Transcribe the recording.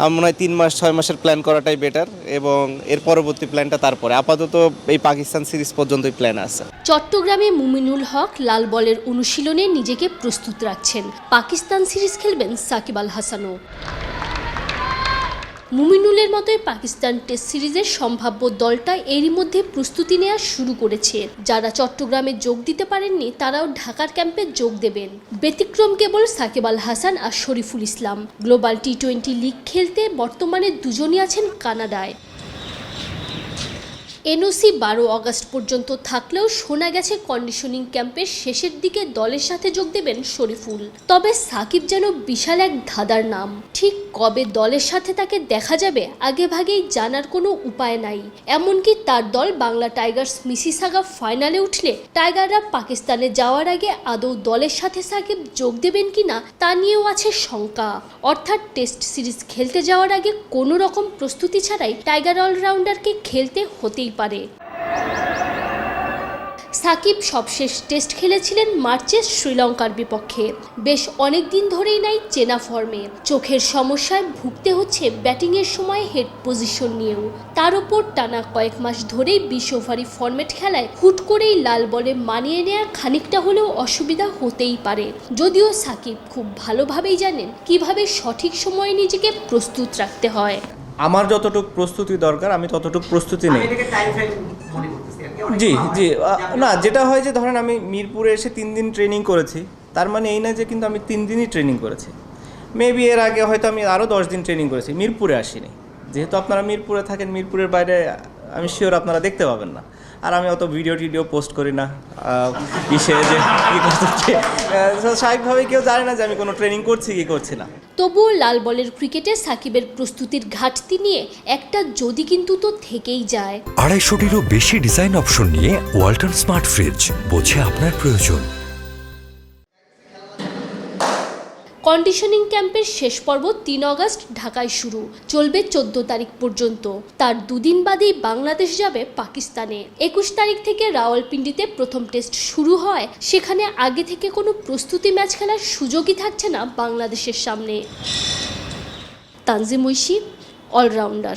আমার মনে হয় 3 মাস 6 মাসের প্ল্যান করাটাই বেটার এবং এর পরবর্তী প্ল্যানটা তারপরে। আপাতত এই পাকিস্তান সিরিজ পর্যন্তই প্ল্যান আছে। চট্টগ্রামে মুমিনুল হক লাল বলের অনুশীলনে নিজেকে প্রস্তুত রাখছেন। পাকিস্তান সিরিজ খেলবেন সাকিব আল হাসানও। মুমিনুলের মতোই পাকিস্তান টেস্ট সিরিজের সম্ভাব্য দলটা এরই মধ্যে প্রস্তুতি নেওয়া শুরু করেছে। যারা চট্টগ্রামে যোগ দিতে পারেননি তারাও ঢাকার ক্যাম্পে যোগ দেবেন। ব্যতিক্রম কেবল সাকিব আল হাসান আর শরীফুল ইসলাম। গ্লোবাল টি-20 লিগ খেলতে বর্তমানে দুজনই আছেন কানাডায়। এনওসি 12 আগস্ট পর্যন্ত থাকলেও শোনা গেছে কন্ডিশনিং ক্যাম্পের শেষের দিকে দলের সাথে যোগ দেবেন শরীফুল। তবে সাকিব যেন বিশাল এক ধাঁধার নাম। ঠিক কবে দলের সাথে তাকে দেখা যাবে আগেভাগেই জানার কোনো উপায় নাই। এমনকি তার দল বাংলা টাইগার্স মিসিসাগা ফাইনালে উঠলে টাইগাররা পাকিস্তানে যাওয়ার আগে আদৌ দলের সাথে সাকিব যোগ দেবেন কিনা তা নিয়েও আছে শঙ্কা। অর্থাৎ টেস্ট সিরিজ খেলতে যাওয়ার আগে কোনো রকম প্রস্তুতি ছাড়াই টাইগার অলরাউন্ডারকে খেলতে হতেই পারে। সাকিব সবশেষ টেস্ট খেলেছিলেন মার্চে শ্রীলঙ্কার বিপক্ষে। বেশ অনেক দিন ধরেই নাই চেনা ফর্মে। চোখের সমস্যায় ভুগতে হচ্ছে ব্যাটিংয়ের সময় হেড পজিশন নিয়েও। তার উপর টানা কয়েক মাস ধরেই 20 ওভারি ফরম্যাট খেলায় হুট করেই লাল বলে মানিয়ে নেওয়া খানিকটা হলেও অসুবিধা হতেই পারে। যদিও সাকিব খুব ভালোভাবেই জানেন কিভাবে সঠিক সময়ে নিজেকে প্রস্তুত রাখতে হয়। আমার যতটুকু প্রস্তুতি দরকার আমি ততটুকু প্রস্তুতি নেই। জি জি না, যেটা হয় যে ধরেন আমি মিরপুরে এসে 3 দিন ট্রেনিং করেছি, তার মানে এই না যে কিন্তু আমি 3 দিনই ট্রেনিং করেছি। মেবি এর আগে হয়তো আমি আরও 10 দিন ট্রেনিং করেছি, মিরপুরে আসিনি। যেহেতু আপনারা মিরপুরে থাকেন, মিরপুরের বাইরে আমি শিওর আপনারা দেখতে পাবেন না। আর আমি অত ভিডিও পোস্ট করি না ইসে যে কী করছি, স্বাভাবিকভাবে কেউ জানে না যে আমি কোনো ট্রেনিং করছি কি করছি না। তবুও লাল বলের ক্রিকেটে সাকিবের প্রস্তুতির ঘাটতি নিয়ে একটা যদি কিন্তু তো থেকেই যায়। 250-টিরও বেশি ডিজাইন অপশন নিয়ে ওয়ালটন স্মার্ট ফ্রিজ, বোঝে আপনার প্রয়োজন। কন্ডিশনিং ক্যাম্পের শেষ পর্ব 3 আগস্ট ঢাকায় শুরু, চলবে 14 তারিখ পর্যন্ত। তার দুদিন বাদেই বাংলাদেশ যাবে পাকিস্তানে। 21 তারিখ থেকে রাওয়ালপিন্ডিতে প্রথম টেস্ট শুরু হয়। সেখানে আগে থেকে কোনো প্রস্তুতি ম্যাচ খেলার সুযোগই থাকছে না বাংলাদেশের সামনে। তানজিম ঐশী, অলরাউন্ডার।